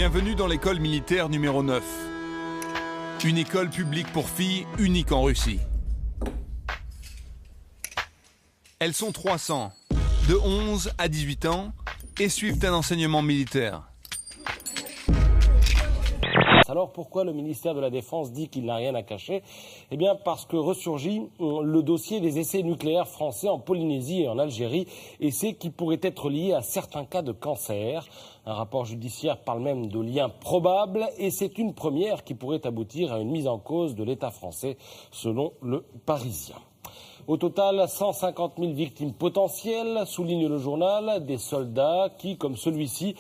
Bienvenue dans l'école militaire numéro 9. Une école publique pour filles unique en Russie. Elles sont 300, de 11 à 18 ans, et suivent un enseignement militaire. Alors pourquoi le ministère de la Défense dit qu'il n'a rien à cacher? Eh bien parce que ressurgit le dossier des essais nucléaires français en Polynésie et en Algérie, essais qui pourraient être liés à certains cas de cancer. Un rapport judiciaire parle même de liens probables et c'est une première qui pourrait aboutir à une mise en cause de l'État français, selon le Parisien. Au total, 150 000 victimes potentielles, souligne le journal, des soldats qui, comme celui-ci,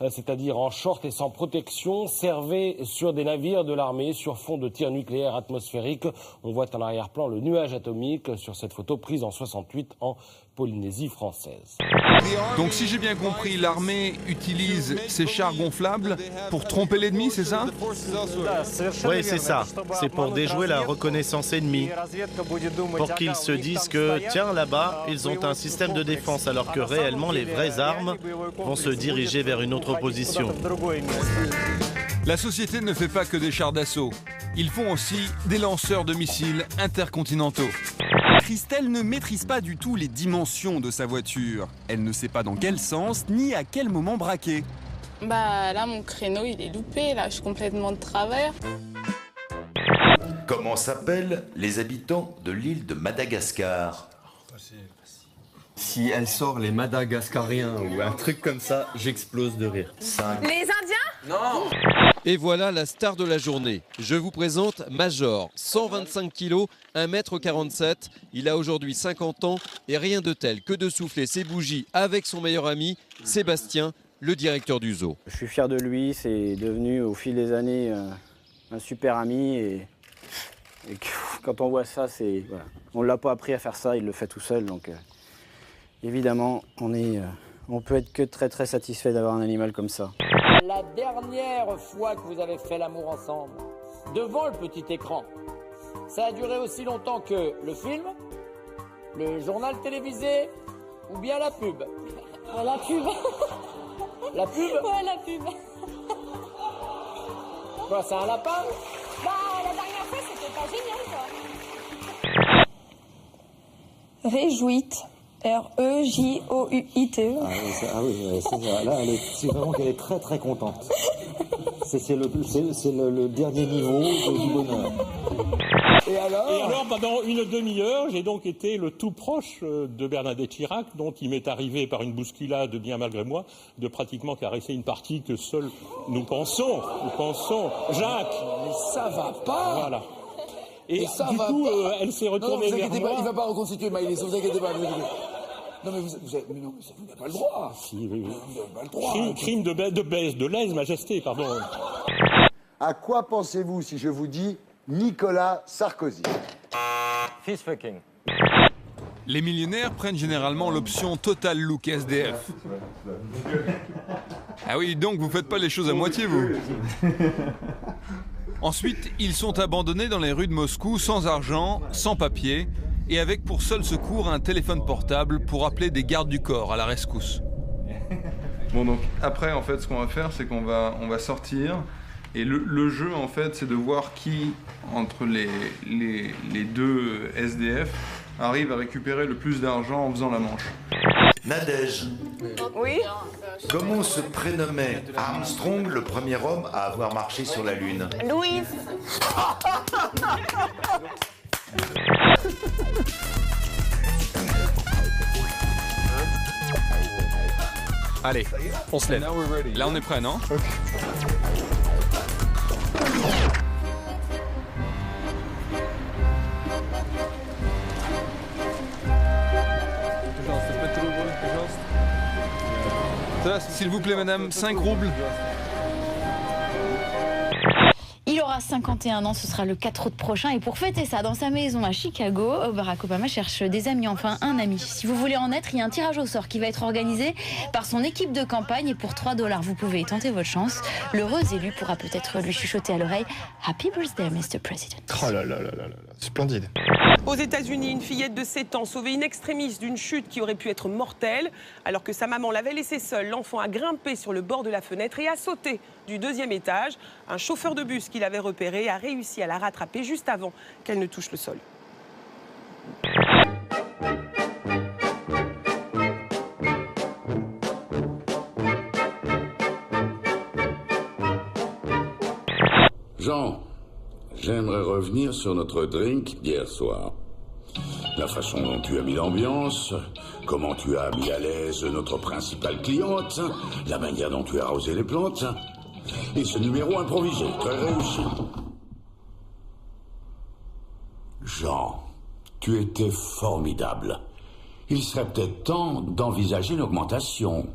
c'est-à-dire en short et sans protection, servaient sur des navires de l'armée sur fond de tirs nucléaires atmosphériques. On voit en arrière-plan le nuage atomique sur cette photo prise en 68 en Polynésie française. Donc si j'ai bien compris, l'armée utilise ces chars gonflables pour tromper l'ennemi, c'est ça? Oui, c'est ça. C'est pour déjouer la reconnaissance ennemie. Pour qu'ils se disent que, tiens, là-bas, ils ont un système de défense, alors que réellement, les vraies armes vont se diriger vers une autre position. La société ne fait pas que des chars d'assaut. Ils font aussi des lanceurs de missiles intercontinentaux. Christelle ne maîtrise pas du tout les dimensions de sa voiture. Elle ne sait pas dans quel sens ni à quel moment braquer. Bah là, mon créneau, il est loupé. Là, je suis complètement de travers. Comment s'appellent les habitants de l'île de Madagascar? Si elle sort les Madagascariens ou un truc comme ça, j'explose de rire. 5. Les Indiens? Non! Et voilà la star de la journée. Je vous présente Major, 125 kg, 1,47 m. Il a aujourd'hui 50 ans et rien de tel que de souffler ses bougies avec son meilleur ami, Sébastien, le directeur du zoo. Je suis fier de lui, c'est devenu au fil des années un super ami et quand on voit ça, voilà. On ne l'a pas appris à faire ça, il le fait tout seul. Donc évidemment, on peut être que très très satisfait d'avoir un animal comme ça. La dernière fois que vous avez fait l'amour ensemble, devant le petit écran, ça a duré aussi longtemps que le film, le journal télévisé ou bien la pub? La pub. La pub? Ouais, la pub. Quoi, c'est un lapin? Bah, la dernière fois, c'était pas génial, quoi. Réjouite. R-E-J-O-U-I-T-E. Ah oui, c'est ça. Là, c'est vraiment qu'elle est très très contente. C'est le dernier niveau du bonheur. Et alors, pendant une demi-heure, j'ai donc été le tout proche de Bernadette Chirac, dont il m'est arrivé par une bousculade, bien malgré moi, de pratiquement caresser une partie que seuls nous pensons. Jacques. Mais ça va pas. Voilà. Et du coup, elle s'est retournée vers moi. Il ne va pas reconstituer Maïlis, vous inquiétez pas. Non mais vous n'avez pas le droit. Si, oui. Vous n'avez pas le droit. Crime de lèse-majesté, pardon. À quoi pensez-vous si je vous dis Nicolas Sarkozy? Fist fucking. Les millionnaires prennent généralement l'option Total Look SDF. Ah oui, donc vous faites pas les choses à moitié, vous. Ensuite, ils sont abandonnés dans les rues de Moscou sans argent, sans papier, et avec pour seul secours un téléphone portable pour appeler des gardes du corps à la rescousse. Bon, donc après, en fait, ce qu'on va faire, c'est qu'on va sortir. Et le jeu, en fait, c'est de voir qui, entre les deux SDF, arrive à récupérer le plus d'argent en faisant la manche. Nadège. Oui. Comment se prénommait Armstrong, le premier homme à avoir marché sur la Lune? Louise. Allez, on se lève. Là, on est prêt, non? S'il vous plaît, madame, 5 roubles. Il aura 51 ans, ce sera le 4 août prochain. Et pour fêter ça, dans sa maison à Chicago, Barack Obama cherche des amis, enfin un ami. Si vous voulez en être, il y a un tirage au sort qui va être organisé par son équipe de campagne. Et pour 3 $, vous pouvez tenter votre chance. L'heureux élu pourra peut-être lui chuchoter à l'oreille « Happy birthday, Mr. President ». Oh là là là là là. Splendide. Aux États-Unis, une fillette de 7 ans sauvée in extremis d'une chute qui aurait pu être mortelle. Alors que sa maman l'avait laissée seule, l'enfant a grimpé sur le bord de la fenêtre et a sauté du 2e étage. Un chauffeur de bus qui l'avait repérée a réussi à la rattraper juste avant qu'elle ne touche le sol. Jean, j'aimerais revenir sur notre drink d'hier soir. La façon dont tu as mis l'ambiance, comment tu as mis à l'aise notre principale cliente, la manière dont tu as arrosé les plantes, et ce numéro improvisé, très réussi. Jean, tu étais formidable. Il serait peut-être temps d'envisager une augmentation.